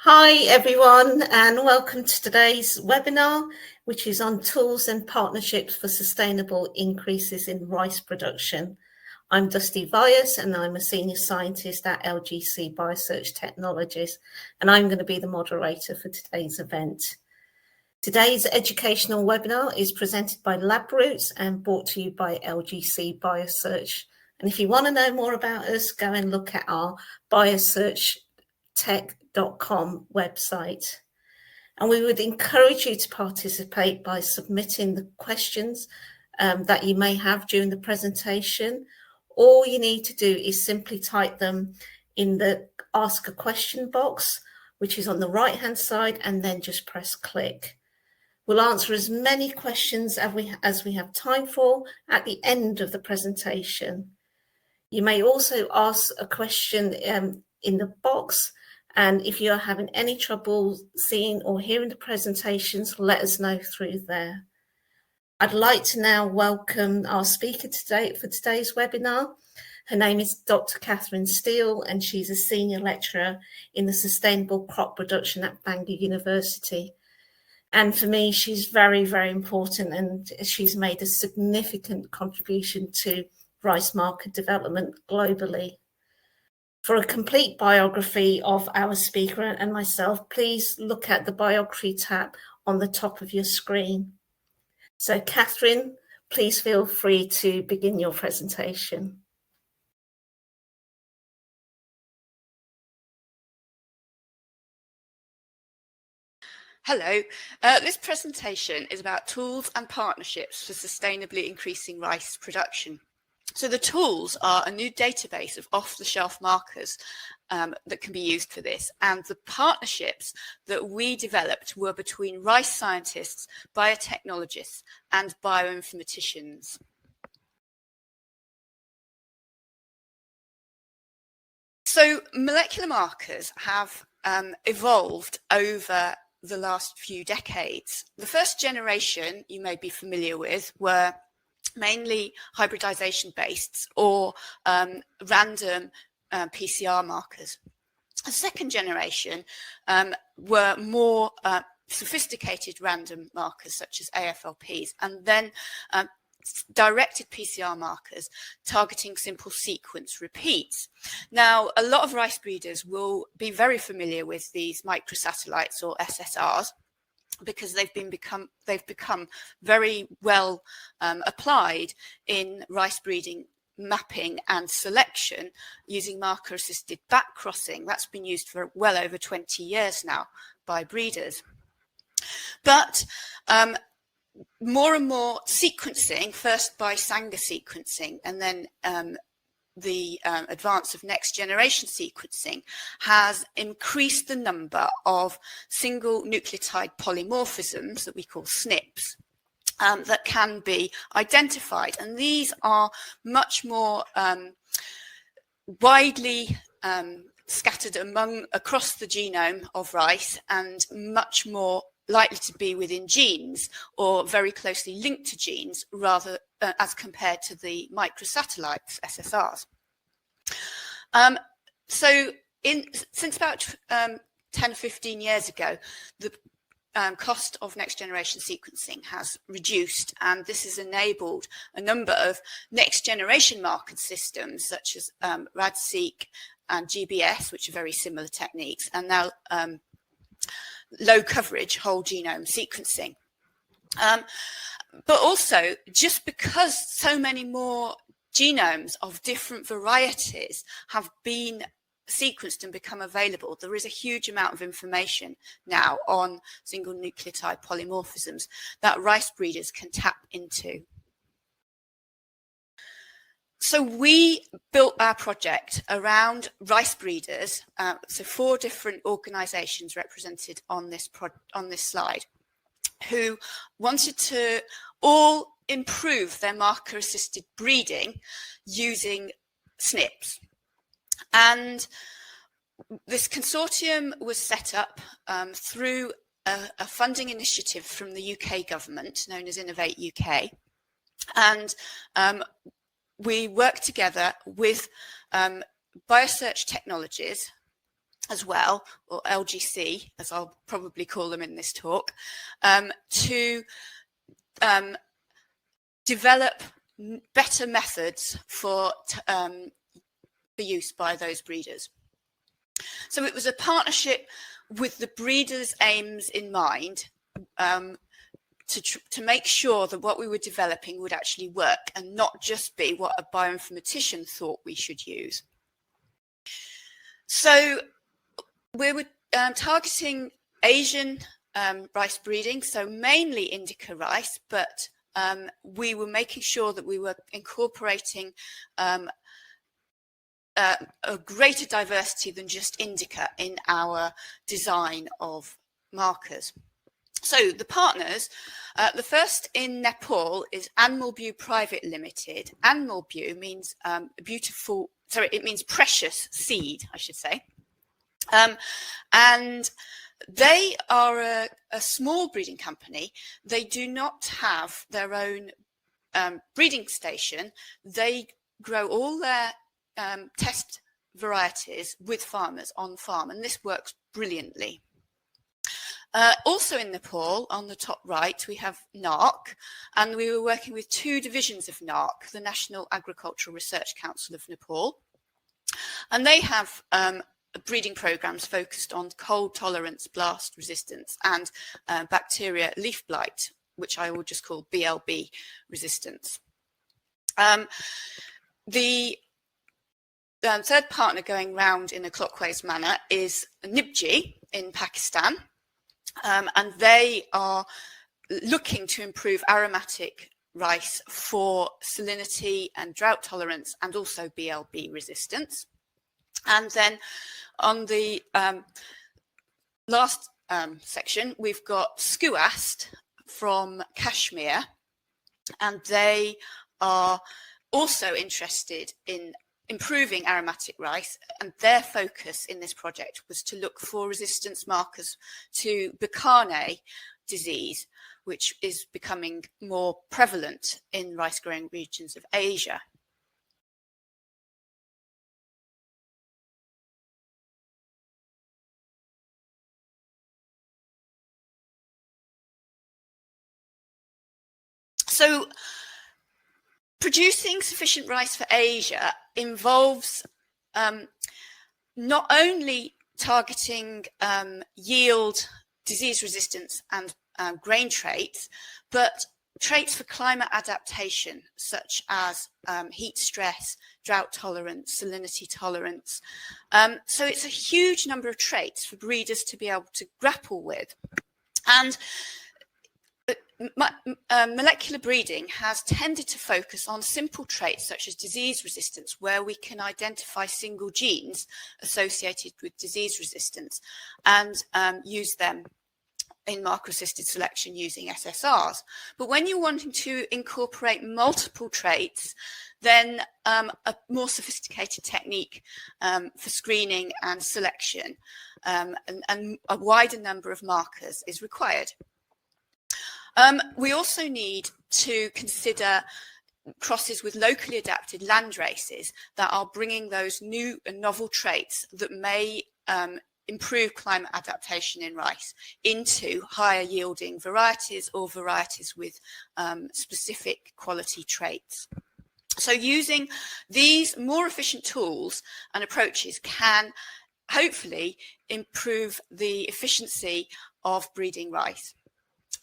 Hi everyone, and welcome to today's webinar, which is on tools and partnerships for sustainable increases in rice production. I'm Darshna Vyas and I'm a senior scientist at LGC Biosearch Technologies, and I'm going to be the moderator for today's event. Today's educational webinar is presented by LabRoots and brought to you by LGC Biosearch. And if you want to know more about us, go and look at our biosearchtech.com website. And we would encourage you to participate by submitting the questions that you may have during the presentation. All you need to do is simply type them in the Ask a Question box, which is on the right-hand side, and then just press click. We'll answer as many questions as we have time for at the end of the presentation. You may also ask a question in the box, and if you are having any trouble seeing or hearing the presentations, let us know through there. I'd like to now welcome our speaker today for today's webinar. Her name is Dr. Katherine Steele, and she's a senior lecturer in the sustainable crop production at Bangor University. And for me, she's very, very important, and she's made a significant contribution to rice market development globally. For a complete biography of our speaker and myself, please look at the Biography tab on the top of your screen. So, Katherine, please feel free to begin your presentation. Hello, this presentation is about tools and partnerships for sustainably increasing rice production. So the tools are a new database of off-the-shelf markers that can be used for this, and the partnerships that we developed were between rice scientists, biotechnologists and bioinformaticians. So molecular markers have evolved over the last few decades. The first generation you may be familiar with were mainly hybridization based or random PCR markers. The second generation were more sophisticated random markers such as AFLPs, and then directed PCR markers targeting simple sequence repeats. Now, a lot of rice breeders will be very familiar with these microsatellites or SSRs because they've become very well applied in rice breeding mapping and selection using marker-assisted back crossing. That's been used for well over 20 years now by breeders. But more and more sequencing, first by Sanger sequencing and then the advance of next generation sequencing, has increased the number of single nucleotide polymorphisms that we call SNPs that can be identified. And these are much more widely scattered across the genome of rice and much more likely to be within genes or very closely linked to genes rather as compared to the microsatellites, SSRs. Since about 10 or 15 years ago, the cost of next generation sequencing has reduced, and this has enabled a number of next generation marker systems such as RADseq and GBS, which are very similar techniques, and now low coverage whole genome sequencing. But also, just because so many more genomes of different varieties have been sequenced and become available, there is a huge amount of information now on single nucleotide polymorphisms that rice breeders can tap into. So we built our project around rice breeders, so 4 different organisations represented on this slide, who wanted to all improve their marker-assisted breeding using SNPs. And this consortium was set up through a funding initiative from the UK government known as Innovate UK, and we worked together with Biosearch Technologies as well, or LGC, as I'll probably call them in this talk, to develop better methods for use by those breeders. So it was a partnership with the breeders' aims in mind, to make sure that what we were developing would actually work and not just be what a bioinformatician thought we should use. So we were targeting Asian rice breeding, so mainly indica rice, but we were making sure that we were incorporating a greater diversity than just indica in our design of markers. So the partners, the first in Nepal is Animal Bew Private Limited. Animal Bew means it means precious seed, I should say. And they are a small breeding company. They do not have their own breeding station. They grow all their test varieties with farmers on farm, and this works brilliantly. Also in Nepal, on the top right, we have NARC, and we were working with two divisions of NARC, the National Agricultural Research Council of Nepal, and they have breeding programs focused on cold tolerance, blast resistance, and bacteria leaf blight, which I will just call BLB resistance. The third partner going round in a clockwise manner is Nibji in Pakistan, and they are looking to improve aromatic rice for salinity and drought tolerance and also BLB resistance. And then on the last section, we've got Skuast from Kashmir, and they are also interested in improving aromatic rice, and their focus in this project was to look for resistance markers to Bacane disease, which is becoming more prevalent in rice growing regions of Asia. So producing sufficient rice for Asia involves not only targeting yield, disease resistance and grain traits, but traits for climate adaptation, such as heat stress, drought tolerance, salinity tolerance. So it's a huge number of traits for breeders to be able to grapple with. And molecular breeding has tended to focus on simple traits such as disease resistance, where we can identify single genes associated with disease resistance and use them in marker-assisted selection using SSRs. But when you're wanting to incorporate multiple traits, then a more sophisticated technique for screening and selection and a wider number of markers is required. We also need to consider crosses with locally adapted land races that are bringing those new and novel traits that may improve climate adaptation in rice into higher yielding varieties or varieties with specific quality traits. So using these more efficient tools and approaches can hopefully improve the efficiency of breeding rice.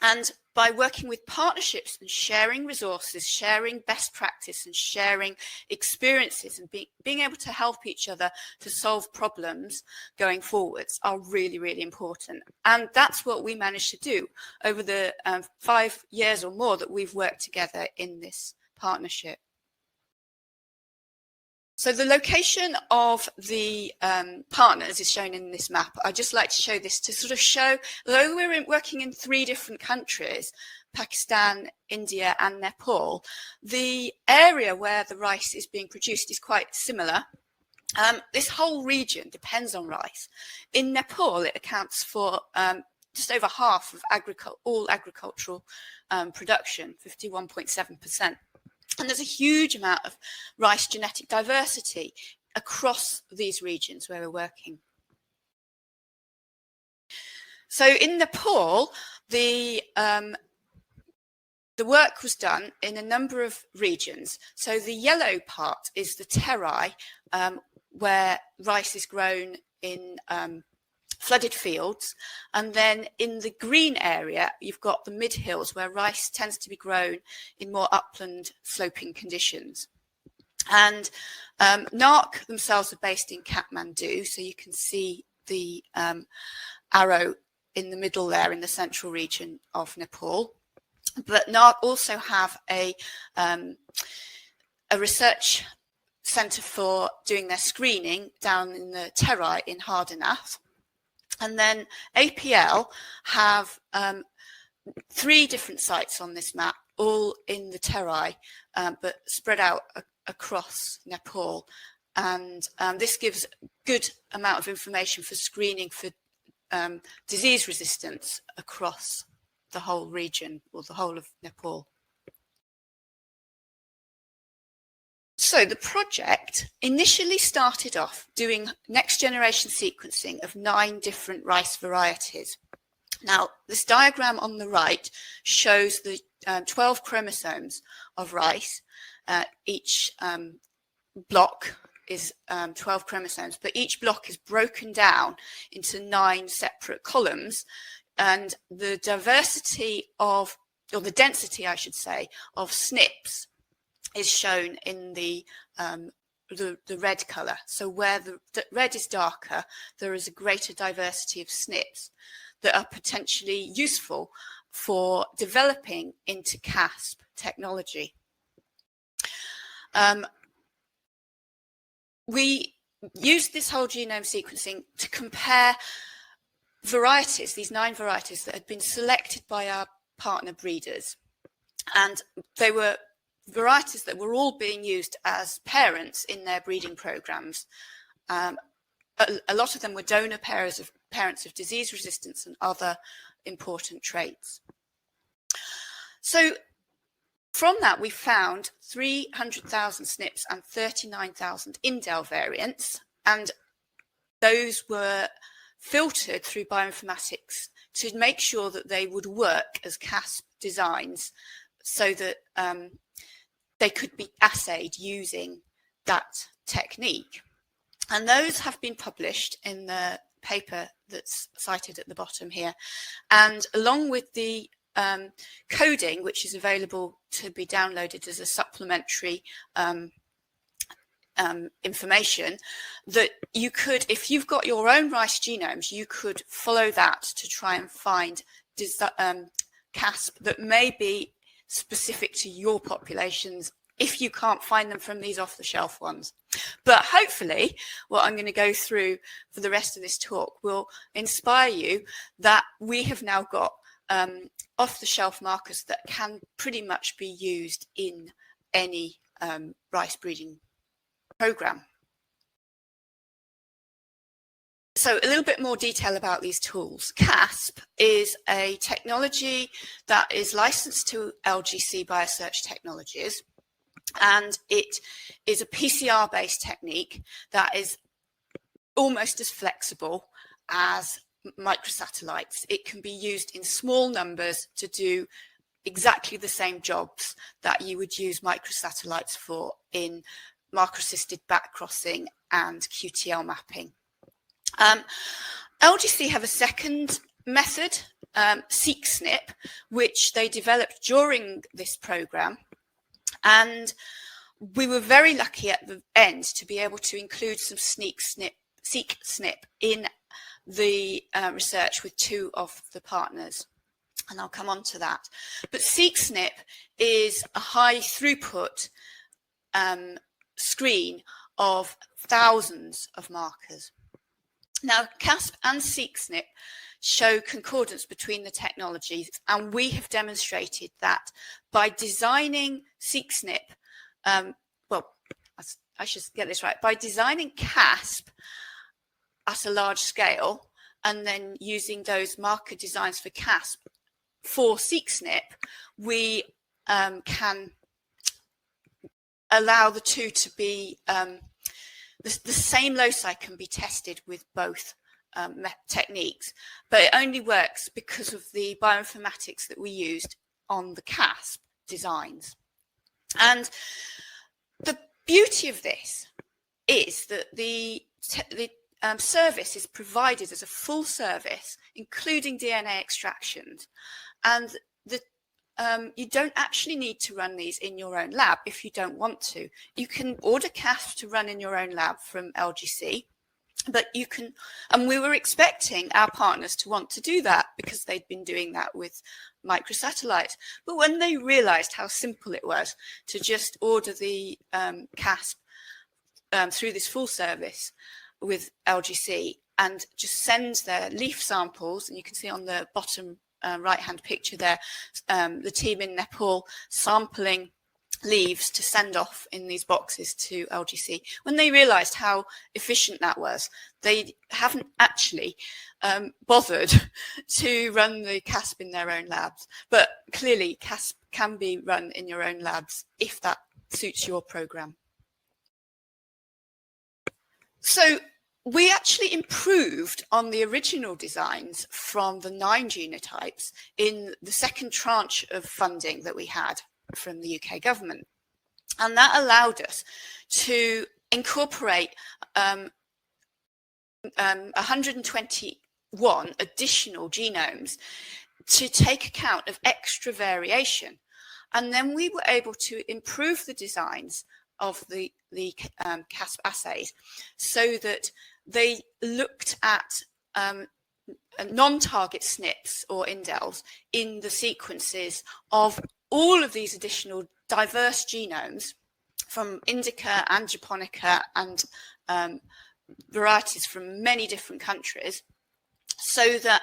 And by working with partnerships and sharing resources, sharing best practice and sharing experiences and being able to help each other to solve problems going forwards are really, really important. And that's what we managed to do over the 5 years or more that we've worked together in this partnership. So the location of the partners is shown in this map. I'd just like to show this to sort of show, although we're working in 3 different countries, Pakistan, India and Nepal, the area where the rice is being produced is quite similar. This whole region depends on rice. In Nepal, it accounts for just over half of all agricultural production, 51.7%. And there's a huge amount of rice genetic diversity across these regions where we're working. So in Nepal, the work was done in a number of regions. So the yellow part is the terai, where rice is grown in flooded fields. And then in the green area, you've got the mid-hills where rice tends to be grown in more upland sloping conditions. And NARC themselves are based in Kathmandu, so you can see the arrow in the middle there in the central region of Nepal. But NARC also have a research centre for doing their screening down in the Terai in Hardanath. And then APL have 3 different sites on this map, all in the Terai, but spread out across Nepal. And this gives a good amount of information for screening for disease resistance across the whole region, or the whole of Nepal. So the project initially started off doing next generation sequencing of 9 different rice varieties. Now, this diagram on the right shows the 12 chromosomes of rice. Each block is 12 chromosomes, but each block is broken down into 9 separate columns, and the diversity of, or the density, I should say, of SNPs is shown in the red colour. So where the red is darker, there is a greater diversity of SNPs that are potentially useful for developing into KASP technology. We used this whole genome sequencing to compare varieties, these 9 varieties that had been selected by our partner breeders. And they were varieties that were all being used as parents in their breeding programs. A lot of them were donor parents of disease resistance and other important traits. So from that, we found 300,000 SNPs and 39,000 indel variants, and those were filtered through bioinformatics to make sure that they would work as KASP designs, so that they could be assayed using that technique. And those have been published in the paper that's cited at the bottom here. And along with the coding, which is available to be downloaded as a supplementary information, that you could, if you've got your own rice genomes, you could follow that to try and find KASP that may be specific to your populations, if you can't find them from these off-the-shelf ones. But hopefully what I'm going to go through for the rest of this talk will inspire you that we have now got off-the-shelf markers that can pretty much be used in any rice breeding program. So a little bit more detail about these tools. KASP is a technology that is licensed to LGC Biosearch Technologies, and it is a PCR-based technique that is almost as flexible as microsatellites. It can be used in small numbers to do exactly the same jobs that you would use microsatellites for in marker-assisted backcrossing and QTL mapping. LGC have a second method, SeqSNP, which they developed during this program, and we were very lucky at the end to be able to include some SeqSNP in the research with 2 of the partners, and I'll come on to that. But SeqSNP is a high throughput screen of thousands of markers. Now, KASP and SeqSNP show concordance between the technologies, and we have demonstrated that by designing SeqSNP, well, I should get this right, by designing KASP at a large scale and then using those marker designs for KASP for SeqSNP, we can allow the 2 to be the same loci can be tested with both techniques, but it only works because of the bioinformatics that we used on the KASP designs. And the beauty of this is that the service is provided as a full service, including DNA extractions, and you don't actually need to run these in your own lab if you don't want to. You can order KASP to run in your own lab from LGC, but you can, and we were expecting our partners to want to do that because they'd been doing that with microsatellites. But when they realized how simple it was to just order the KASP through this full service with LGC and just send their leaf samples, and you can see on the bottom right-hand picture there, the team in Nepal sampling leaves to send off in these boxes to LGC. When they realized how efficient that was, they haven't actually bothered to run the KASP in their own labs. But clearly, KASP can be run in your own labs if that suits your program. So we actually improved on the original designs from the 9 genotypes in the second tranche of funding that we had from the UK government. And that allowed us to incorporate 121 additional genomes to take account of extra variation. And then we were able to improve the designs of the KASP assays so that they looked at non-target SNPs or indels in the sequences of all of these additional diverse genomes from indica and japonica and varieties from many different countries, so that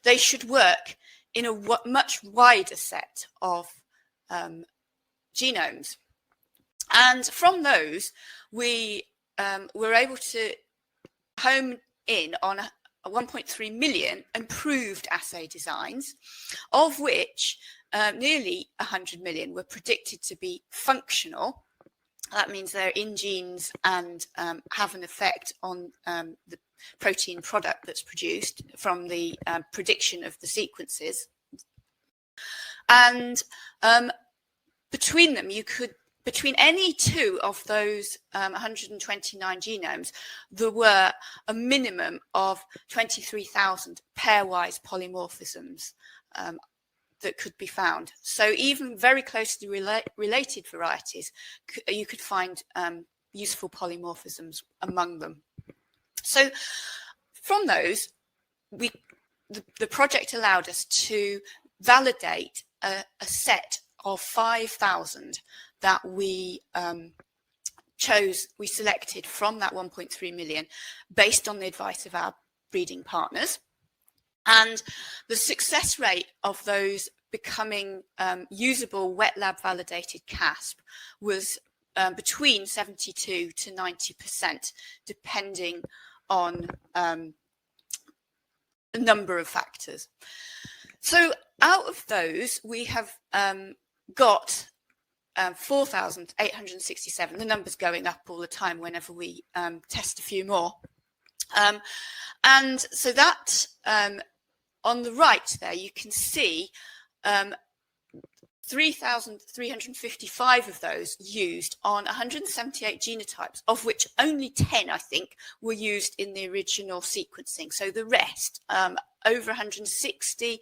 they should work in a much wider set of genomes. And from those, we were able to home in on 1.3 million improved assay designs, of which nearly 100 million were predicted to be functional. That means they're in genes and have an effect on the protein product that's produced from the prediction of the sequences. And between them, between any two of those 129 genomes, there were a minimum of 23,000 pairwise polymorphisms that could be found. So even very closely related varieties, you could find useful polymorphisms among them. So from those, the project allowed us to validate a set of 5,000 that we selected from that 1.3 million based on the advice of our breeding partners. And the success rate of those becoming usable wet lab validated KASP was between 72 to 90%, depending on a number of factors. So out of those, we have got 4,867. The number's going up all the time whenever we test a few more. And so that on the right there, you can see 3,355 of those used on 178 genotypes, of which only 10, I think, were used in the original sequencing. So the rest, over 160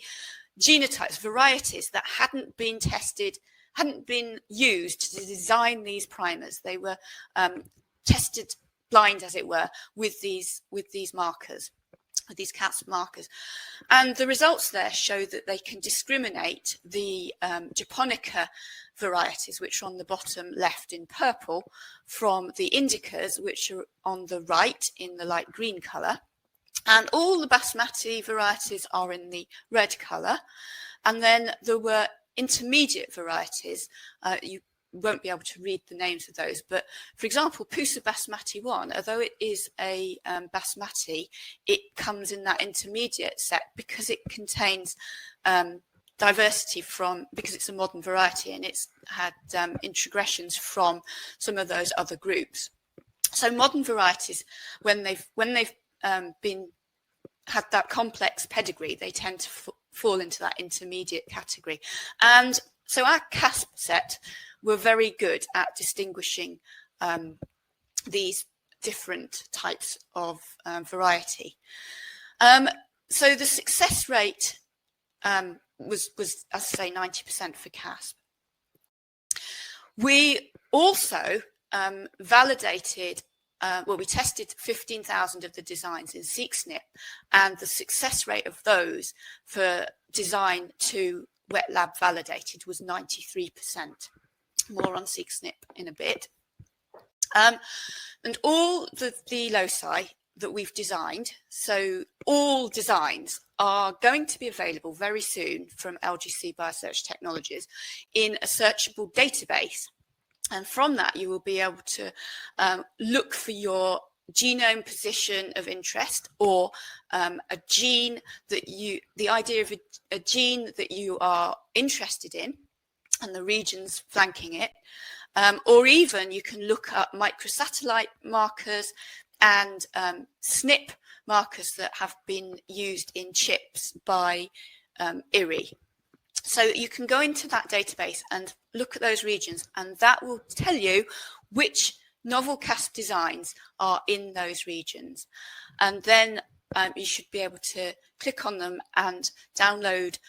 genotypes, varieties that hadn't been tested, hadn't been used to design these primers. They were tested blind, as it were, with these markers, with these KASP markers. And the results there show that they can discriminate the japonica varieties, which are on the bottom left in purple, from the indicas, which are on the right in the light green colour. And all the basmati varieties are in the red colour. And then there were intermediate varieties. You won't be able to read the names of those, but for example, Pusa Basmati 1, although it is a basmati, it comes in that intermediate set because it contains diversity because it's a modern variety and it's had introgressions from some of those other groups. So modern varieties, when they've been had that complex pedigree, they tend to fall into that intermediate category. And so our KASP set were very good at distinguishing these different types of variety. So the success rate was, as I say, 90% for KASP. We also validated, we tested 15,000 of the designs in SeqSNP, and the success rate of those for design to wet lab validated was 93%. More on SeqSNP in a bit. And all the loci that we've designed, so all designs are going to be available very soon from LGC Biosearch Technologies in a searchable database. And from that, you will be able to look for your genome position of interest, or a gene that the idea of a gene that you are interested in and the regions flanking it. Or even you can look at microsatellite markers and SNP markers that have been used in chips by IRI. So you can go into that database and look at those regions, and that will tell you which novel KASP designs are in those regions. And then you should be able to click on them and download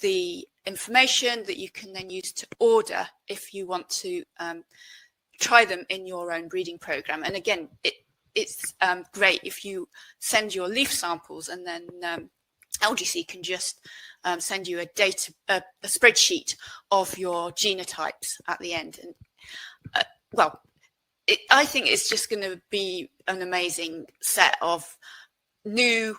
the information that you can then use to order if you want to try them in your own breeding program. And again, it's great if you send your leaf samples, and then LGC can just send you a spreadsheet of your genotypes at the end. And well, I think it's just going to be an amazing set of new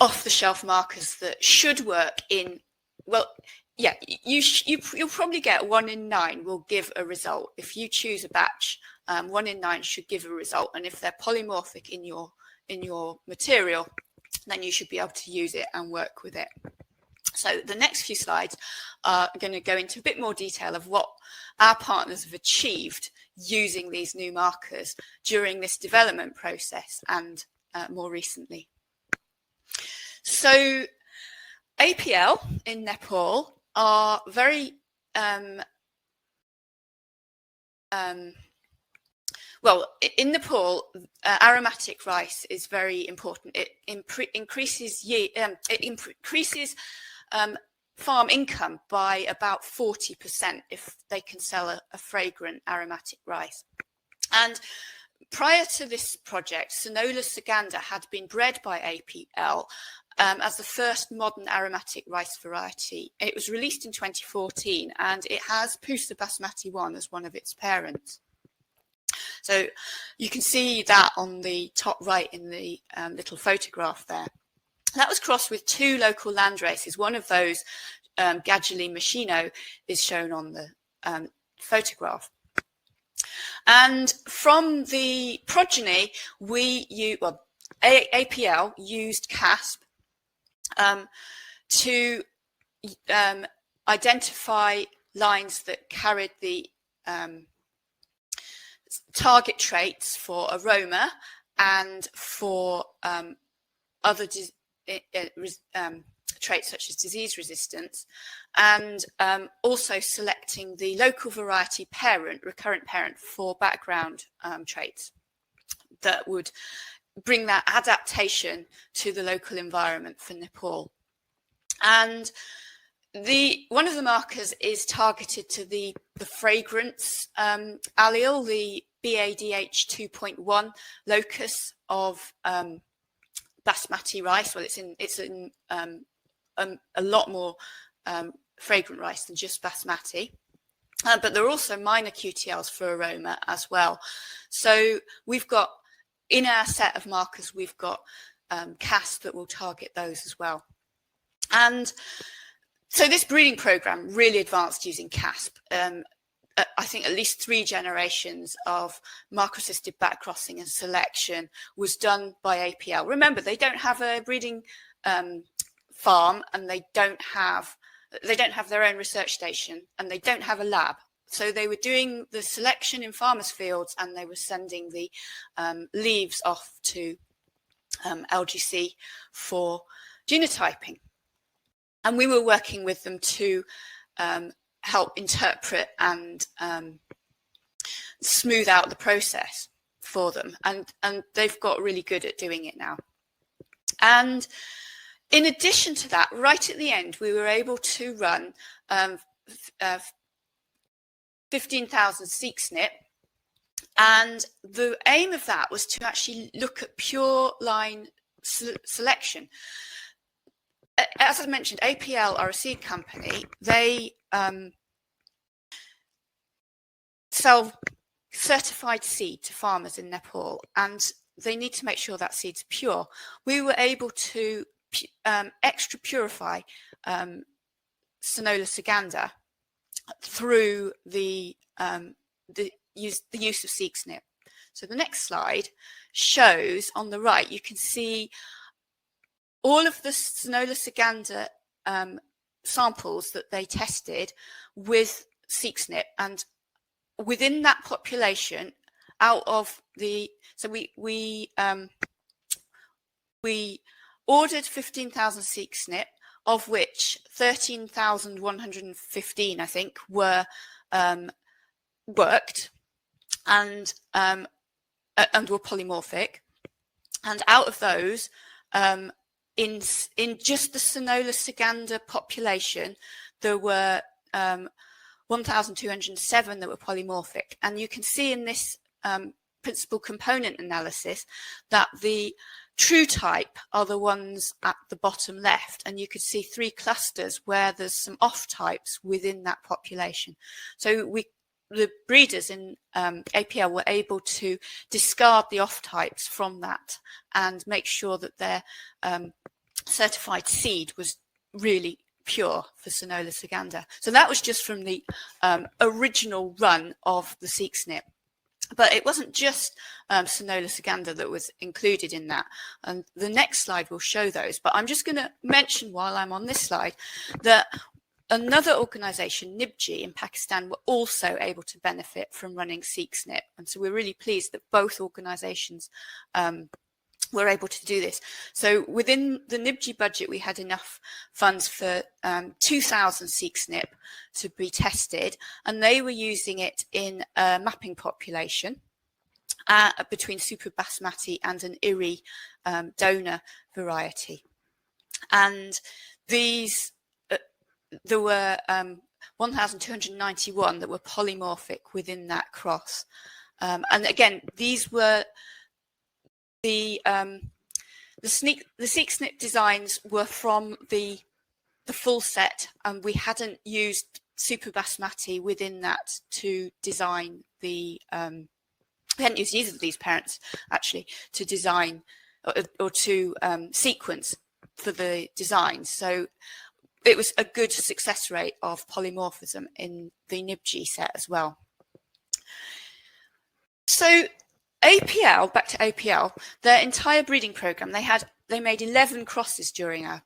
off-the-shelf markers that should work in, well, yeah, you'll probably get 1 in 9 will give a result. If you choose a batch, 1 in 9 should give a result. And if they're polymorphic in your material, then you should be able to use it and work with it. So the next few slides are going to go into a bit more detail of what our partners have achieved using these new markers during this development process and more recently. So APL in Nepal are very well, in Nepal, aromatic rice is very important. It increases farm income by about 40% if they can sell a fragrant aromatic rice. And prior to this project, Sonola Suganda had been bred by APL as the first modern aromatic rice variety. It was released in 2014, and it has Pusa Basmati 1 as one of its parents. So you can see that on the top right in the little photograph there. That was crossed with 2 local land races. One of those, Gadjali Machino, is shown on the photograph. And from the progeny, APL used KASP to identify lines that carried the target traits for aroma and for other traits such as disease resistance, and also selecting the local variety parent, recurrent parent, for background traits that would bring that adaptation to the local environment for Nepal. And one of the markers is targeted to the fragrance allele, the BADH 2.1 locus of basmati rice. Well, it's in a lot more fragrant rice than just basmati. But there are also minor QTLs for aroma as well. So we've got, in our set of markers, we've got KASP that will target those as well. And so this breeding program really advanced using KASP. I think at least 3 generations of marker-assisted backcrossing and selection was done by APL. Remember, they don't have a breeding farm, and they don't have their own research station, and they don't have a lab. So they were doing the selection in farmers' fields, and they were sending the leaves off to LGC for genotyping. And we were working with them to help interpret and smooth out the process for them. And they've got really good at doing it now. And in addition to that, right at the end, we were able to run 15,000 SeqSNP. And the aim of that was to actually look at pure line selection. As I mentioned, APL are a seed company. They sell certified seed to farmers in Nepal, and they need to make sure that seed's pure. We were able to extra purify Sonola Saganda through the use of SeqSNP. So the next slide shows, on the right, you can see all of the Sonola Saganda samples that they tested with SeqSNP, and within that population, out of the, so we ordered 15,000 SeqSNP, of which 13,115, I think, were worked and were polymorphic. And out of those, in just the Sonola Saganda population, there were 1,207 that were polymorphic. And you can see in this principal component analysis that the true type are the ones at the bottom left, and you could see 3 clusters where there's some off types within that population. So the breeders in APL were able to discard the off types from that and make sure that their certified seed was really pure for Sonola Saganda. So that was just from the original run of the SeqSNP. But it wasn't just Sonola Saganda that was included in that. And the next slide will show those. But I'm just going to mention while I'm on this slide that another organisation, Nibji in Pakistan, were also able to benefit from running SeqSNP. And so we're really pleased that both organisations were able to do this. So within the Nibji budget, we had enough funds for 2,000 SeqSNP to be tested, and they were using it in a mapping population between Super Basmati and an IRI donor variety. And these, there were 1,291 that were polymorphic within that cross. And again, these were the SeqSNP designs were from the full set, and we hadn't used Super Basmati within that to design the we hadn't used either of these parents actually to design or to sequence for the design. So it was a good success rate of polymorphism in the Nibji set as well. So APL, back to APL, their entire breeding program, they made 11 crosses during our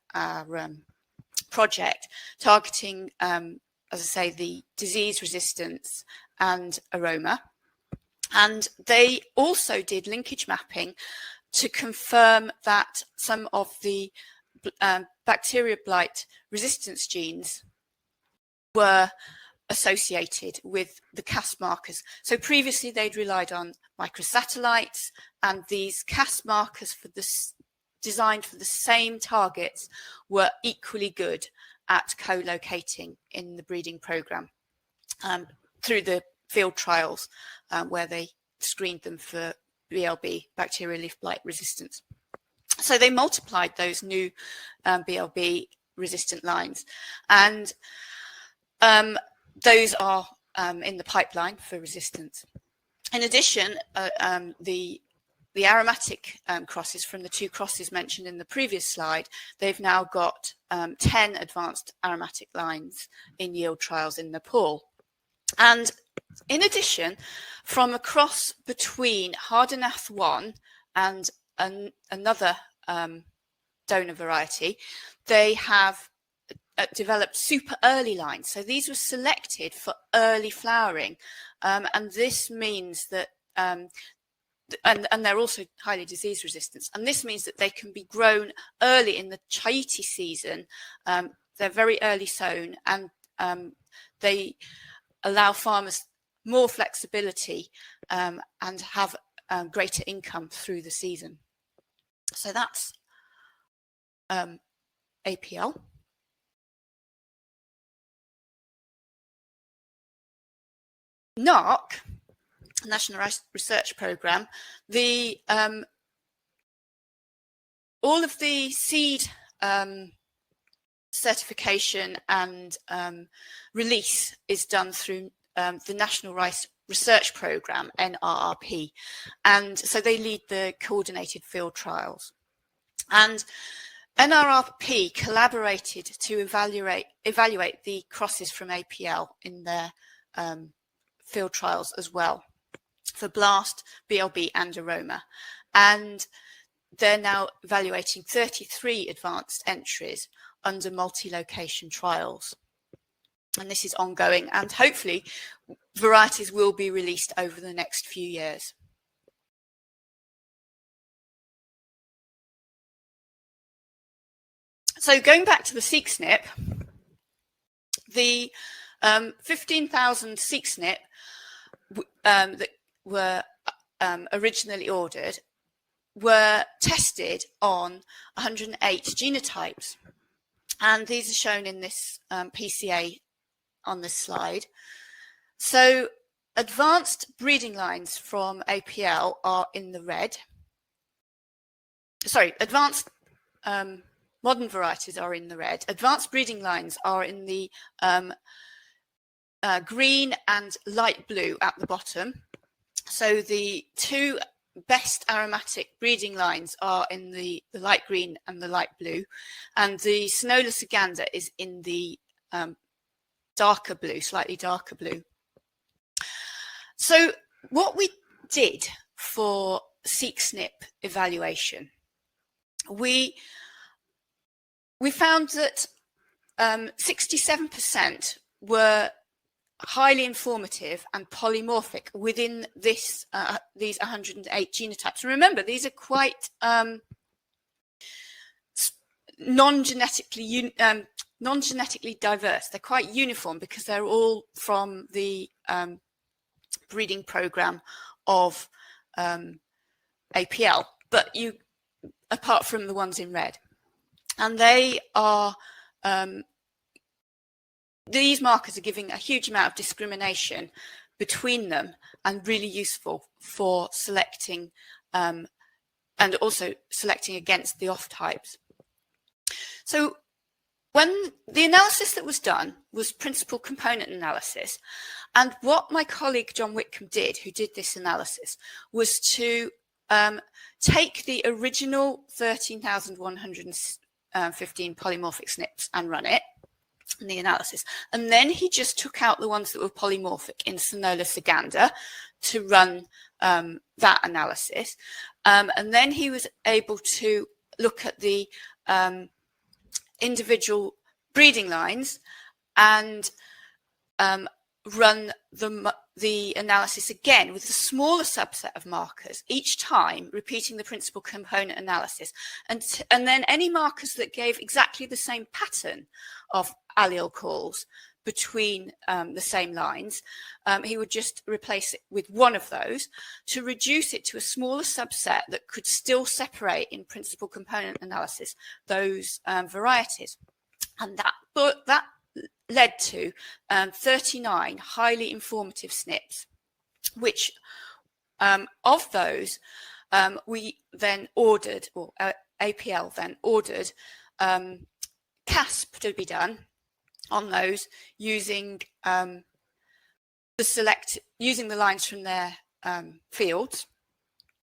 project, targeting, as I say, the disease resistance and aroma. And they also did linkage mapping to confirm that some of the bacteria blight resistance genes were associated with the KASP markers. So previously they'd relied on microsatellites, and these KASP markers for this designed for the same targets were equally good at co-locating in the breeding program through the field trials where they screened them for BLB, bacterial leaf blight resistance. So they multiplied those new BLB resistant lines, and those are in the pipeline for resistance. In addition, the aromatic crosses from the 2 crosses mentioned in the previous slide, they've now got 10 advanced aromatic lines in yield trials in Nepal. And in addition, from a cross between Hardanath 1 and another donor variety, they have developed super early lines. So these were selected for early flowering. And this means that and they're also highly disease resistant. And this means that they can be grown early in the chaite season. They're very early sown, and they allow farmers more flexibility and have greater income through the season. So that's APL. NARC, National Research Programme, all of the seed certification and release is done through the National Rice Research Programme, NRRP, and so they lead the coordinated field trials. And NRRP collaborated to evaluate the crosses from APL in their field trials as well for Blast, BLB and Aroma. And they're now evaluating 33 advanced entries under multi-location trials. And this is ongoing, and hopefully varieties will be released over the next few years. So going back to the seek SNP, the 15,000 seek SNP that were originally ordered were tested on 108 genotypes. And these are shown in this PCA on this slide. So advanced breeding lines from APL are in the red. Sorry, advanced modern varieties are in the red. Advanced breeding lines are in the green and light blue at the bottom. So the two best aromatic breeding lines are in the light green and the light blue, and the Sonola Saganda is in the darker blue, slightly darker blue. So what we did for seek SNP evaluation, we found that 67% were highly informative and polymorphic within this these 108 genotypes. And remember, these are quite non-genetically diverse. They're quite uniform because they're all from the breeding program of APL, but apart from the ones in red. And they are these markers are giving a huge amount of discrimination between them and really useful for selecting and also selecting against the off types. So when the analysis that was done was principal component analysis, and what my colleague John Whitcomb did, who did this analysis, was to take the original 13,115 polymorphic SNPs and run it in the analysis. And then he just took out the ones that were polymorphic in Sonola Saganda to run that analysis. And then he was able to look at the individual breeding lines and run the analysis again with a smaller subset of markers, each time repeating the principal component analysis. And then any markers that gave exactly the same pattern of allele calls between the same lines, he would just replace it with one of those to reduce it to a smaller subset that could still separate in principal component analysis those varieties. And that led to 39 highly informative SNPs, which of those we then ordered, or APL then ordered KASP to be done on those using using the lines from their fields,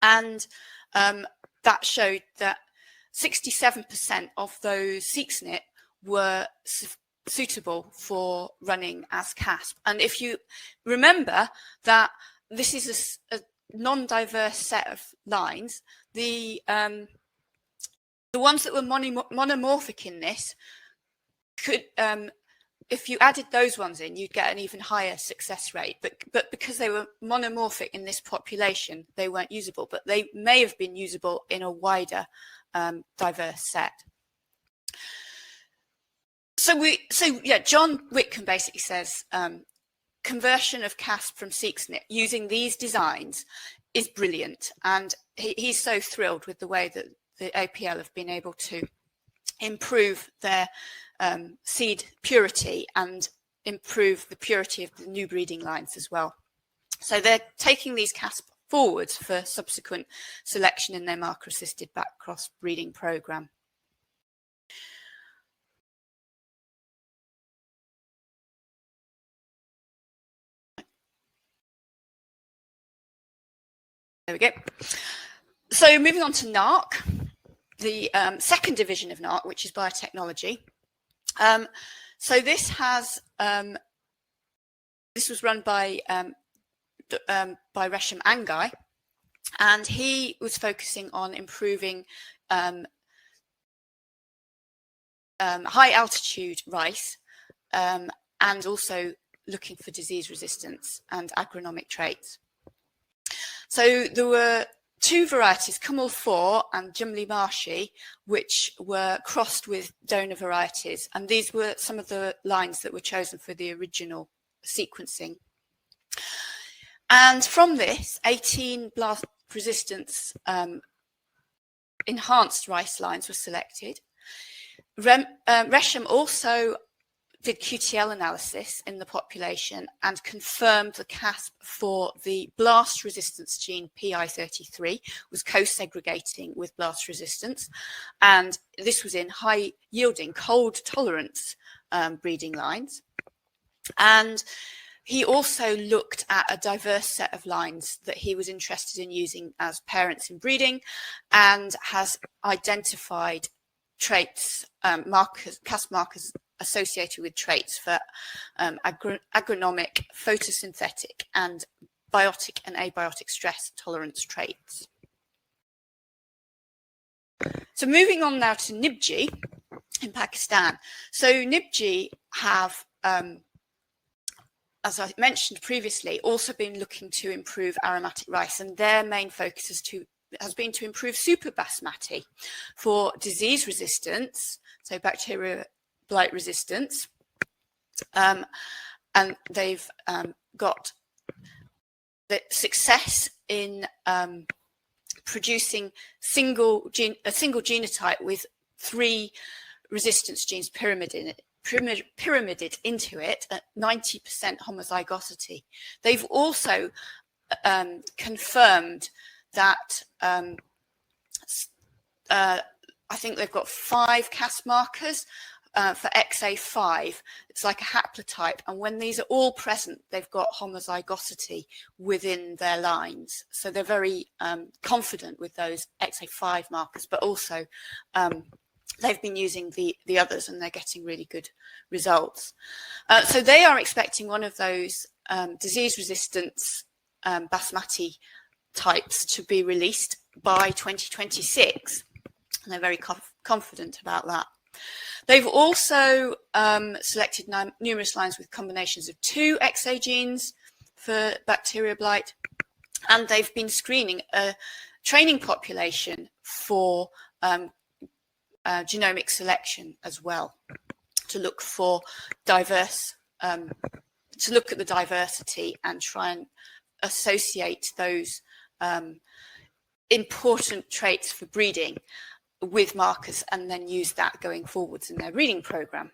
and that showed that 67% of those seek SNP were suitable for running as KASP. And if you remember that this is a non-diverse set of lines, the ones that were monomorphic in this could if you added those ones in, you'd get an even higher success rate. But because they were monomorphic in this population, they weren't usable, but they may have been usable in a wider diverse set. So yeah, John Whitcomb basically says conversion of KASP from SeqSNP using these designs is brilliant, and he's so thrilled with the way that the APL have been able to improve their seed purity and improve the purity of the new breeding lines as well. So they're taking these KASP forwards for subsequent selection in their marker-assisted back cross breeding programme. There we go. So moving on to NARC, the second division of NARC, which is biotechnology. So this has this was run by Resham Angai, and he was focusing on improving high altitude rice and also looking for disease resistance and agronomic traits. So there were two varieties, Cumul 4 and Jumli Marshy, which were crossed with donor varieties. And these were some of the lines that were chosen for the original sequencing. And from this, 18 blast resistance enhanced rice lines were selected. Resham also did QTL analysis in the population and confirmed the KASP for the blast resistance gene PI33 was co-segregating with blast resistance, and this was in high yielding cold tolerance breeding lines. And he also looked at a diverse set of lines that he was interested in using as parents in breeding, and has identified traits, markers, KASP markers associated with traits for agronomic, photosynthetic and biotic and abiotic stress tolerance traits. So moving on now to Nibji in Pakistan. So Nibji have, as I mentioned previously, also been looking to improve aromatic rice, and their main focus has been to improve super basmati for disease resistance, so bacteria blight resistance, and they've got the success in producing a single genotype with 3 resistance genes pyramided into it at 90% homozygosity. They've also confirmed that I think they've got 5 KASP markers for XA5. It's like a haplotype, and when these are all present, they've got homozygosity within their lines. So they're very confident with those XA5 markers, but also they've been using the others, and they're getting really good results. So they are expecting one of those disease resistance basmati types to be released by 2026, and they're very confident about that. They've also selected numerous lines with combinations of 2 XA genes for bacteria blight, and they've been screening a training population for genomic selection as well, to look for diverse, to look at the diversity and try and associate those important traits for breeding with markers, and then use that going forwards in their breeding program.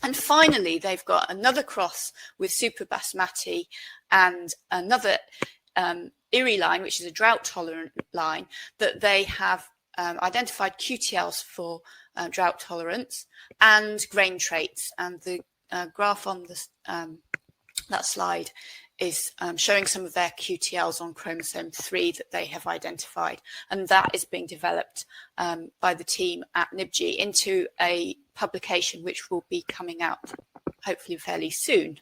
And finally, they've got another cross with super basmati and another IRI line, which is a drought tolerant line, that they have identified QTLs for drought tolerance and grain traits. And the graph on this, that slide is showing some of their QTLs on chromosome 3 that they have identified. And that is being developed by the team at Nibji into a publication which will be coming out hopefully fairly soon.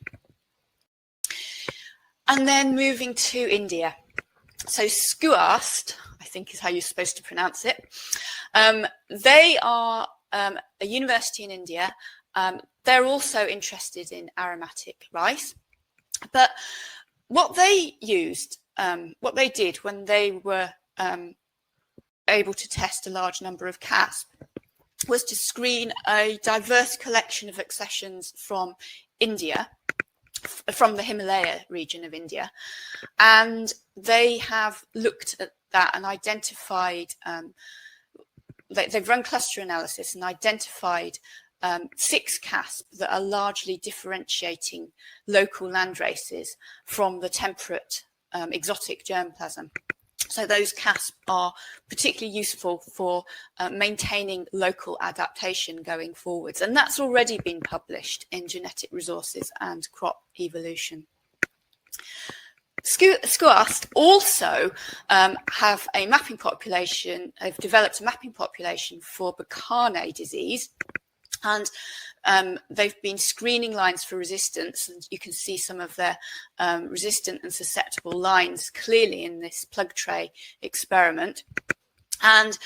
And then moving to India. So SCUAST, I think is how you're supposed to pronounce it. They are a university in India, They're also interested in aromatic rice, but what they did when they were able to test a large number of KASP was to screen a diverse collection of accessions from India, from the Himalaya region of India, and they have looked at that and identified, they've run cluster analysis and identified 6 KASP that are largely differentiating local land races from the temperate exotic germplasm. So those KASP are particularly useful for maintaining local adaptation going forwards. And that's already been published in Genetic Resources and Crop Evolution. SCOAST also have a mapping population, they've developed a mapping population for Bacane disease. And they've been screening lines for resistance, and you can see some of their resistant and susceptible lines clearly in this plug tray experiment. And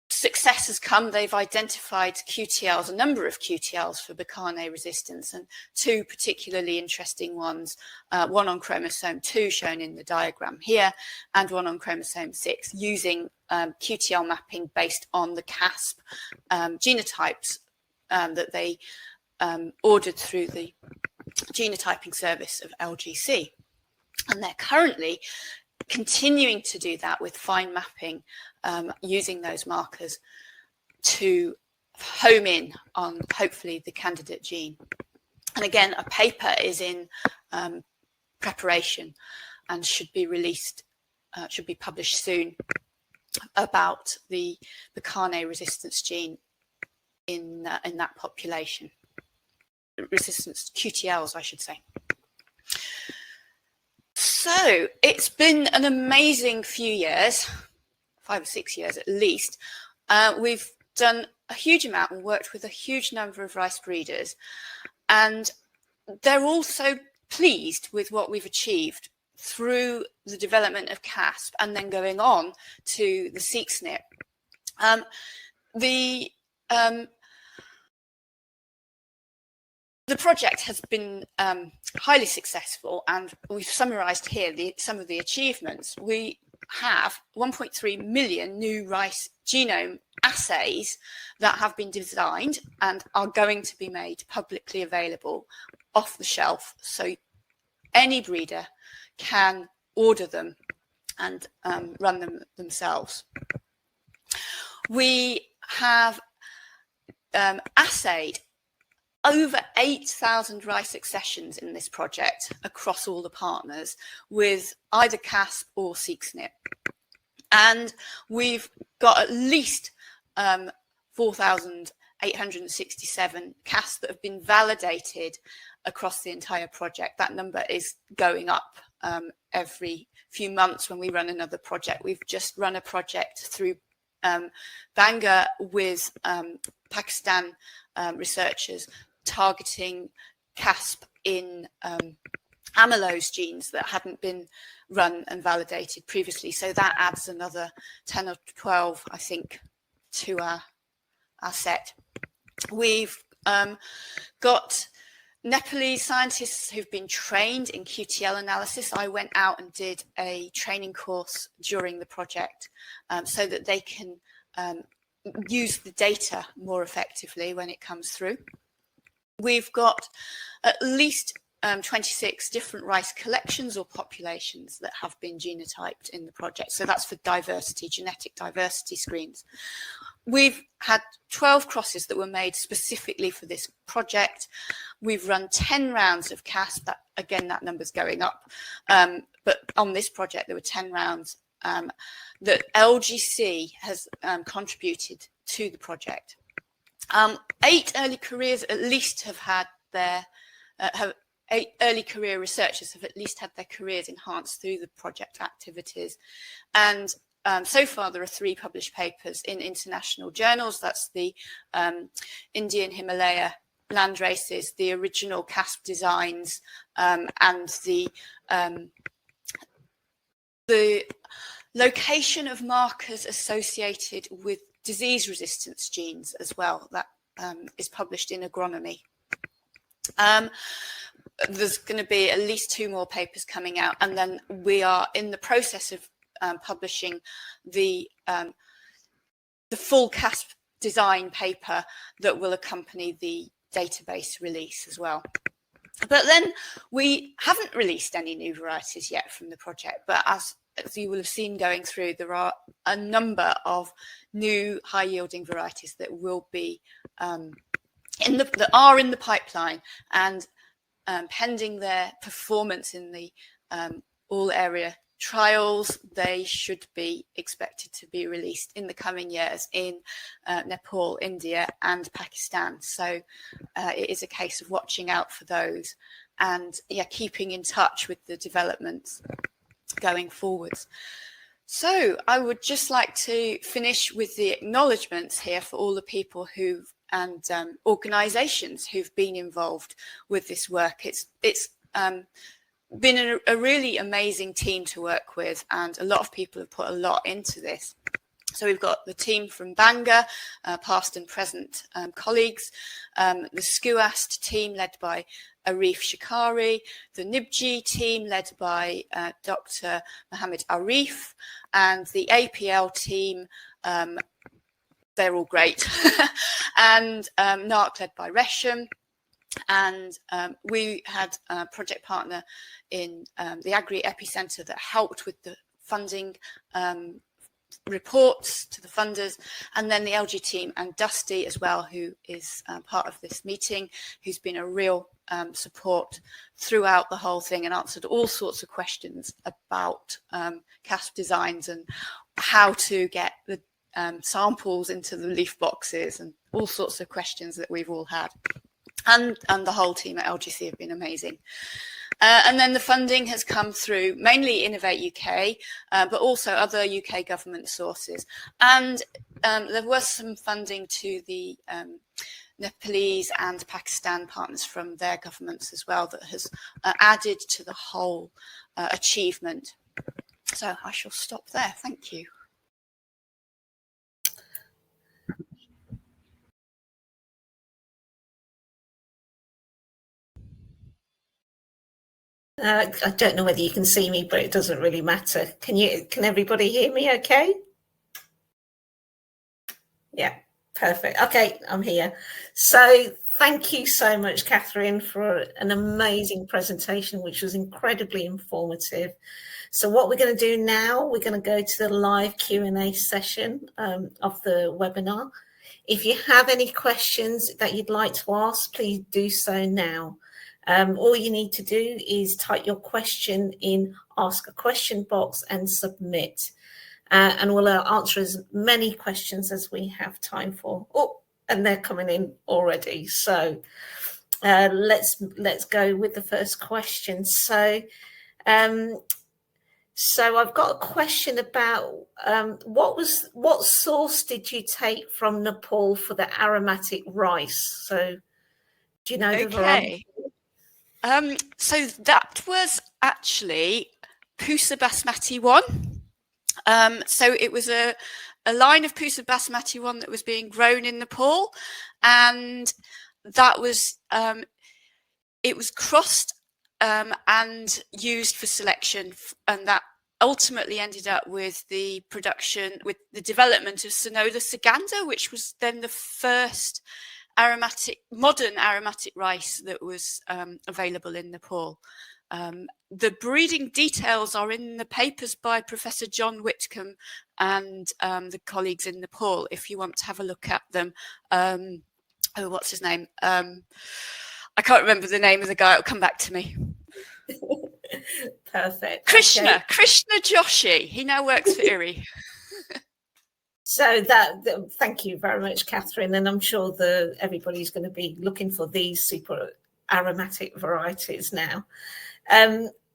success has come. They've identified QTLs, a number of QTLs for Bacane resistance, and 2 particularly interesting ones, one on chromosome 2 shown in the diagram here, and one on chromosome 6, using QTL mapping based on the KASP genotypes that they ordered through the genotyping service of LGC. And they're currently continuing to do that with fine mapping, using those markers to home in on hopefully the candidate gene. And again, a paper is in preparation and should be released, should be published soon, about the Bacane resistance gene in that population. Resistance QTLs, I should say. So it's been an amazing few years, 5 or 6 years at least. We've done a huge amount and worked with a huge number of rice breeders, and they're also pleased with what we've achieved through the development of KASP and then going on to the seq SNP. The project has been highly successful, and we've summarised here some of the achievements. We have 1.3 million new rice genome assays that have been designed and are going to be made publicly available off the shelf, so any breeder can order them and run them themselves. We have assayed over 8,000 rice accessions in this project across all the partners with either KASP or seq SNP. And we've got at least 4,867 KASP that have been validated across the entire project. That number is going up every few months when we run another project. We've just run a project through Bangor with Pakistan researchers targeting KASP in amylose genes that hadn't been run and validated previously. So that adds another 10 or 12, I think, to our set. We've got Nepalese scientists who've been trained in QTL analysis. I went out and did a training course during the project so that they can use the data more effectively when it comes through. We've got at least 26 different rice collections or populations that have been genotyped in the project. So that's for diversity, genetic diversity screens. We've had 12 crosses that were made specifically for this project. We've run 10 rounds of KASP. That, again, that number's going up. But on this project, there were 10 rounds that LGC has contributed to the project. 8 early careers at least have had their, 8 early career researchers have at least had their careers enhanced through the project activities. And so far, there are 3 published papers in international journals. That's the Indian Himalaya land races, the original KASP designs, and the location of markers associated with disease resistance genes as well. That is published in Agronomy. There's going to be at least 2 more papers coming out, and then we are in the process of publishing the full KASP design paper that will accompany the database release as well. But then we haven't released any new varieties yet from the project, but as you will have seen going through, there are a number of new high-yielding varieties that will be that are in the pipeline, and pending their performance in the all area trials, they should be expected to be released in the coming years in Nepal, India and Pakistan. So it is a case of watching out for those and keeping in touch with the developments going forwards. So I would just like to finish with the acknowledgements here for all the people who've and organisations who've been involved with this work. It's been a really amazing team to work with, and a lot of people have put a lot into this. So we've got the team from Bangor, past and present colleagues, the SCUAST team led by Arif Shikari, the Nibji team led by Dr. Mohammed Arif, and the APL team, they're all great, and NARC led by Rationale. And we had a project partner in the Agri Epicenter that helped with the funding reports to the funders, and then the LG team and Dusty as well, who is part of this meeting, who's been a real support throughout the whole thing and answered all sorts of questions about KASP designs and how to get the samples into the leaf boxes and all sorts of questions that we've all had. And the whole team at LGC have been amazing. And then the funding has come through mainly Innovate UK, but also other UK government sources. And there was some funding to the Nepalese and Pakistan partners from their governments as well that has added to the whole achievement. So I shall stop there. Thank you. I don't know whether you can see me, but it doesn't really matter. Can everybody hear me okay? Yeah, perfect. Okay, I'm here. So thank you so much, Katherine, for an amazing presentation, which was incredibly informative. So what we're going to do now, we're going to go to the live Q&A session of the webinar. If you have any questions that you'd like to ask, please do so now. All you need to do is type your question in Ask a Question box and submit. And we'll answer as many questions as we have time for. Oh, and they're coming in already. So let's go with the first question. So I've got a question about what source did you take from Nepal for the aromatic rice? So do you know the variety? So that was actually Pusa Basmati 1. So it was a line of Pusa Basmati 1 that was being grown in Nepal, and that was it was crossed and used for selection, and that ultimately ended up with the production, with the development of Sonola Saganda, which was then the first modern aromatic rice that was available in Nepal. The breeding details are in the papers by Professor John Whitcomb and the colleagues in Nepal, if you want to have a look at them. Oh, what's his name? I can't remember the name of the guy. It'll come back to me. Perfect. Krishna Joshi. He now works for IRI. So thank you very much, Katherine, and I'm sure everybody's going to be looking for these super aromatic varieties now.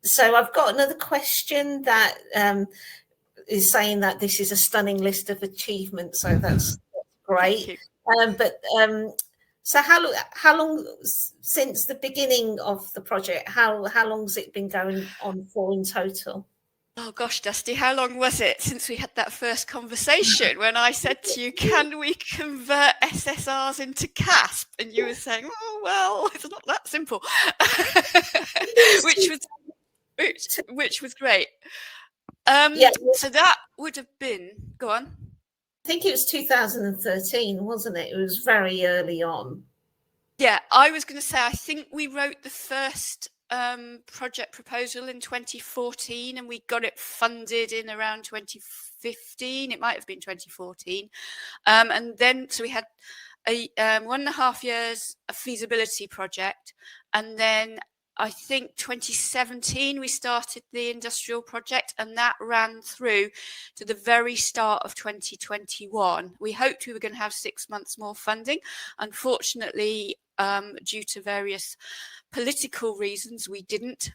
So I've got another question that is saying that this is a stunning list of achievements, so that's great. So how long since the beginning of the project? How long has it been going on for in total? Oh gosh, Dusty, how long was it since we had that first conversation when I said to you, can we convert SSRs into KASP? And you were saying, oh, well, it's not that simple, which was great. So that would have been, go on. I think it was 2013, wasn't it? It was very early on. Yeah, I was going to say, I think we wrote the first project proposal in 2014 and we got it funded in around 2015. It might have been 2014. And then, so we had a 1.5 years a feasibility project. And then I think 2017, we started the industrial project, and that ran through to the very start of 2021. We hoped we were going to have 6 months more funding. Unfortunately, due to various political reasons, we didn't.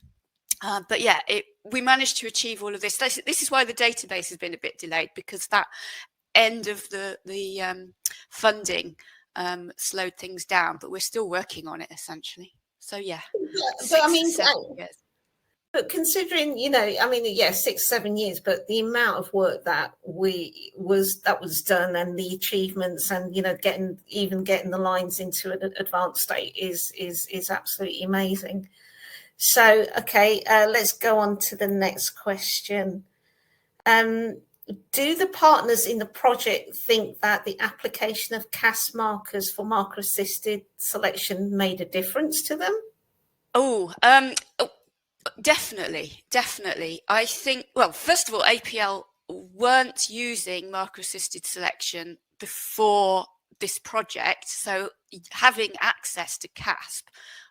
But yeah, we managed to achieve all of this. This is why the database has been a bit delayed, because that end of the funding slowed things down, but we're still working on it essentially. So yeah, but I mean, but considering, you know, I mean, yeah, 6-7 years, but the amount of work that was done and the achievements and, you know, getting the lines into an advanced state is absolutely amazing. So, okay, let's go on to the next question. Do the partners in the project think that the application of KASP markers for marker-assisted selection made a difference to them? Definitely. I think, well, first of all, APL weren't using marker-assisted selection before this project, so having access to KASP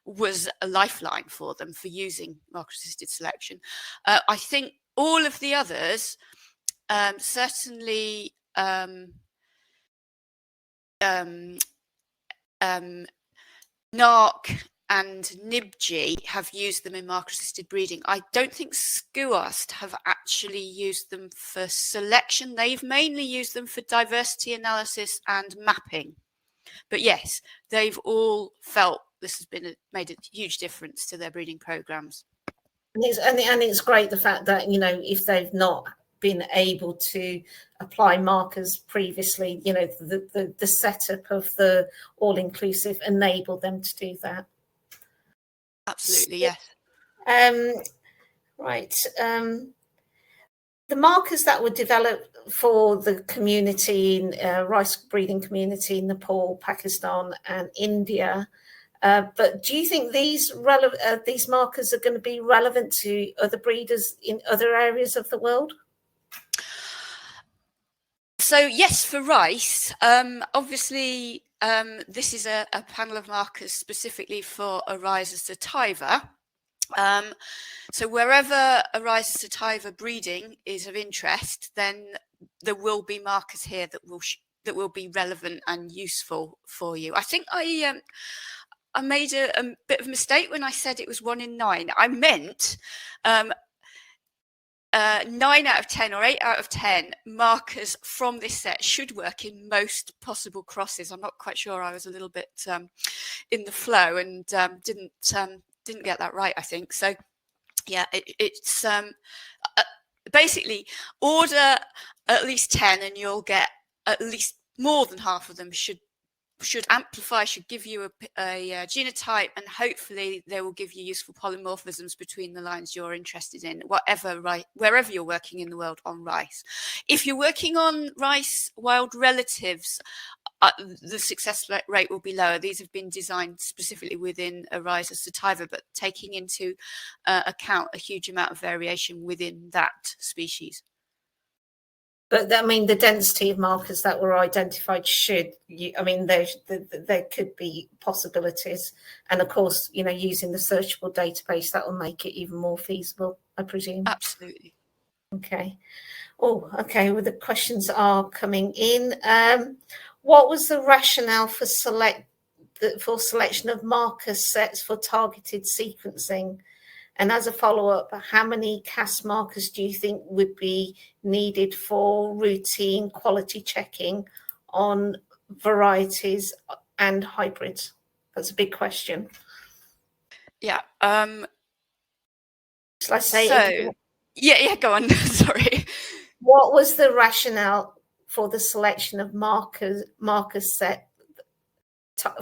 was a lifeline for them for using marker-assisted selection. I think all of the others, certainly NARC and Nibji have used them in marker-assisted breeding. I don't think SCUAST have actually used them for selection. They've mainly used them for diversity analysis and mapping. But yes, they've all felt this has made a huge difference to their breeding programs. And it's great the fact that, you know, if they've not been able to apply markers previously, you know, the setup of the all-inclusive enabled them to do that. Absolutely, yes. Right. The markers that were developed for the community, rice breeding community in Nepal, Pakistan, and India. But do you think these markers are going to be relevant to other breeders in other areas of the world? So yes, for rice, obviously this is a panel of markers specifically for Oryza sativa. So wherever Oryza sativa breeding is of interest, then there will be markers here that will be relevant and useful for you. I think I made a bit of a mistake when I said it was 1 in 9. I meant 9 out of 10 or 8 out of 10 markers from this set should work in most possible crosses. I'm not quite sure. I was a little bit in the flow and didn't get that right, I think. So yeah, it's basically order at least 10 and you'll get at least more than half of them should amplify, should give you a genotype, and hopefully they will give you useful polymorphisms between the lines you're interested in, wherever you're working in the world on rice. If you're working on rice wild relatives, the success rate will be lower. These have been designed specifically within Oryza sativa, but taking into account a huge amount of variation within that species. But I mean, the density of markers that were identified there could be possibilities. And of course, you know, using the searchable database, that will make it even more feasible, I presume. Absolutely. Okay. Oh, okay. Well, the questions are coming in. What was the rationale for selection of marker sets for targeted sequencing? And as a follow-up, how many KASP markers do you think would be needed for routine quality checking on varieties and hybrids? That's a big question. Yeah. Shall I say? Yeah, go on. Sorry. What was the rationale for the selection of markers set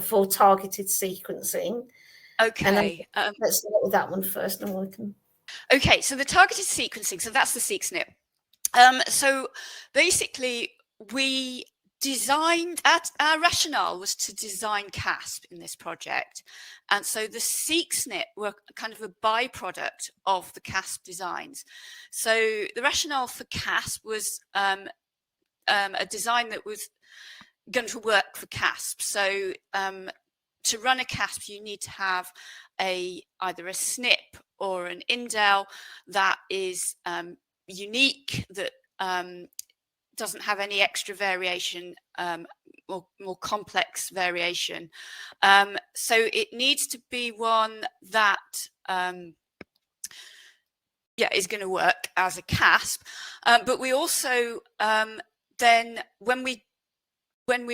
for targeted sequencing? Okay. And let's start with that one first, and we can. Okay, so the targeted sequencing, so that's the SeqSNP. So basically, we designed, our rationale was to design KASP in this project. And so the SeqSNP were kind of a byproduct of the KASP designs. So the rationale for KASP was a design that was going to work for KASP. So to run a KASP, you need to have either a SNP or an indel that is unique, that doesn't have any extra variation or more complex variation. So it needs to be one that is going to work as a KASP. But we also then when we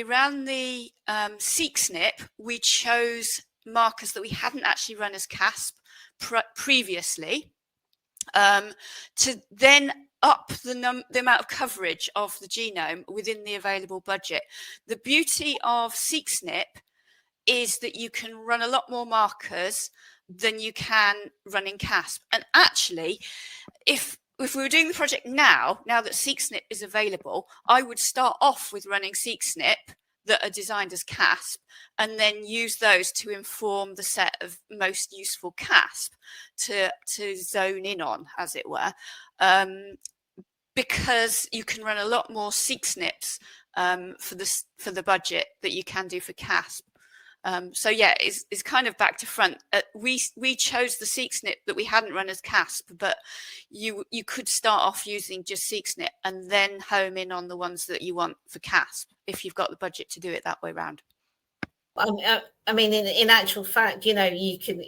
ran the SeqSNP, we chose markers that we hadn't actually run as KASP previously, to then up the amount of coverage of the genome within the available budget. The beauty of SeqSNP is that you can run a lot more markers than you can run in KASP. And actually, if we were doing the project now that SeqSNP is available, I would start off with running SeqSNP that are designed as KASP, and then use those to inform the set of most useful KASP to zone in on, as it were, because you can run a lot more SeqSNPs for the budget that you can do for KASP. So yeah, it's kind of back to front. We chose the SeqSNP that we hadn't run as KASP, but you could start off using just SeqSNP and then home in on the ones that you want for KASP if you've got the budget to do it that way around. I mean, in actual fact, you can,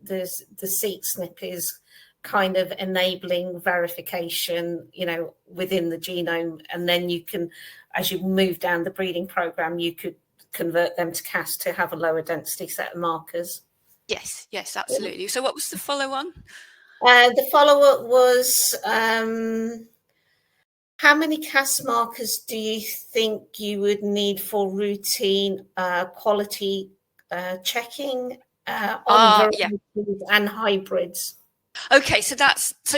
there's the SeqSNP is kind of enabling verification, within the genome, and then you can, as you move down the breeding program, you could convert them to KASP to have a lower density set of markers. Yes, absolutely. So what was the follow-on? The follow-up was, how many KASP markers do you think you would need for routine quality checking on varieties and hybrids? Okay, so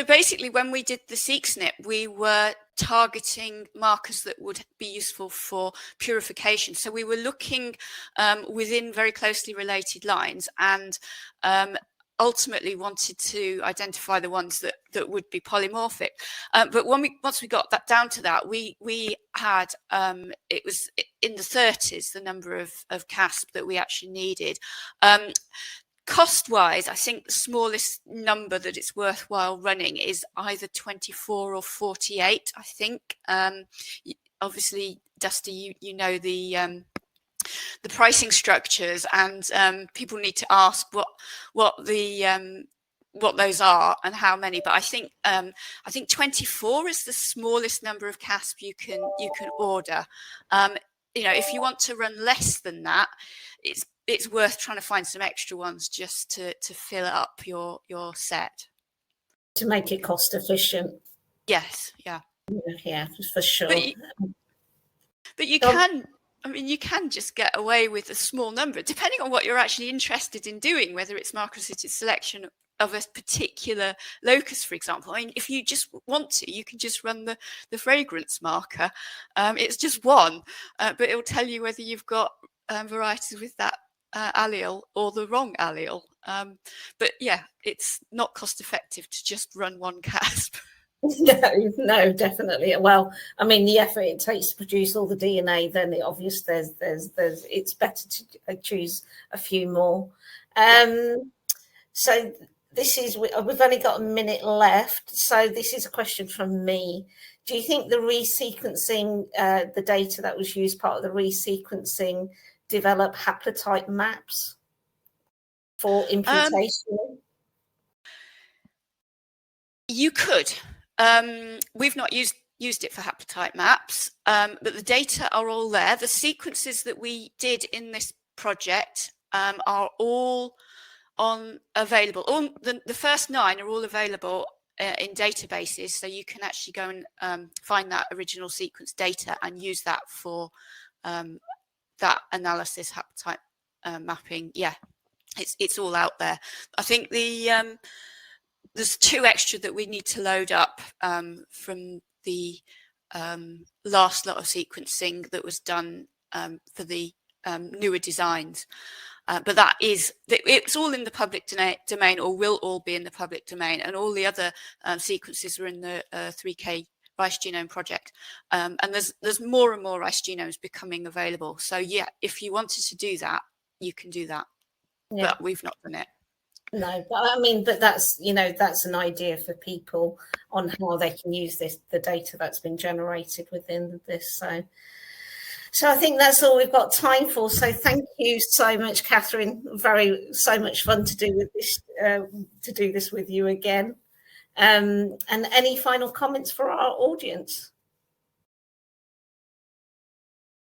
basically when we did the SeqSNP, we were targeting markers that would be useful for purification. So we were looking within very closely related lines, and ultimately wanted to identify the ones that would be polymorphic. But once we got that down to that, we had it was in the 30s the number of KASP that we actually needed. Cost-wise, I think the smallest number that it's worthwhile running is either 24 or 48, I think. Obviously, Dusty, you know the pricing structures, and people need to ask what those are and how many. But I think 24 is the smallest number of KASP you can order. If you want to run less than that, it's worth trying to find some extra ones just to fill up your set. To make it cost efficient. Yes, yeah. Yeah, for sure. But you can, you can just get away with a small number, depending on what you're actually interested in doing, whether it's marker-assisted selection of a particular locus, for example. I mean, if you just want to, you can just run the fragrance marker. It's just one, but it'll tell you whether you've got varieties with that allele or the wrong allele. But yeah, it's not cost effective to just run one KASP. No, definitely. Well, I mean, the effort it takes to produce all the DNA, then there's it's better to choose a few more. So this is, we've only got a minute left. So this is a question from me. Do you think the resequencing, the data that was used, part of the resequencing, develop haplotype maps for imputation? You could. We've not used it for haplotype maps, but the data are all there. The sequences that we did in this project are all available. The first 9 are all available in databases, so you can actually go and find that original sequence data and use that for that analysis, haplotype mapping. Yeah, it's all out there. I think there's 2 extra that we need to load up from the last lot of sequencing that was done for the newer designs. But it's all in the public domain, or will all be in the public domain, and all the other sequences are in the 3K rice genome project. And there's more and more rice genomes becoming available. So yeah, if you wanted to do that, you can do that. Yeah. But we've not done it. No, but I mean, but that's, you know, that's an idea for people on how they can use the data that's been generated within this. So I think that's all we've got time for. So thank you so much, Katherine. So much fun to do with this, to do this with you again. And any final comments for our audience?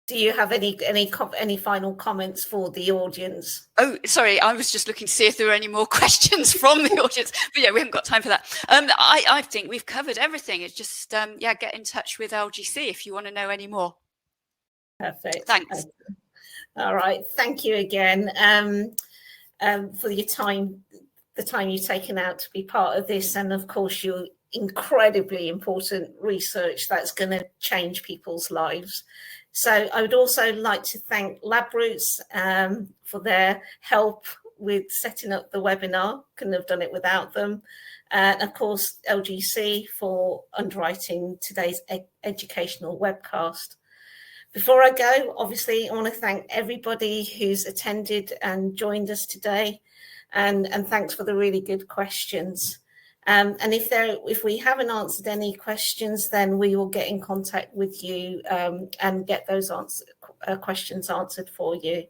Do you have any final comments for the audience? Oh, sorry, I was just looking to see if there were any more questions from the audience. But yeah, we haven't got time for that. I think we've covered everything. It's just yeah, get in touch with LGC if you want to know any more. Perfect. Thanks. All right. Thank you again for your time, the time you've taken out to be part of this, and of course your incredibly important research that's going to change people's lives. So I would also like to thank LabRoots for their help with setting up the webinar. Couldn't have done it without them. And of course, LGC for underwriting today's educational webcast. Before I go, obviously, I want to thank everybody who's attended and joined us today. And thanks for the really good questions. And if we haven't answered any questions, then we will get in contact with you and get those questions answered for you.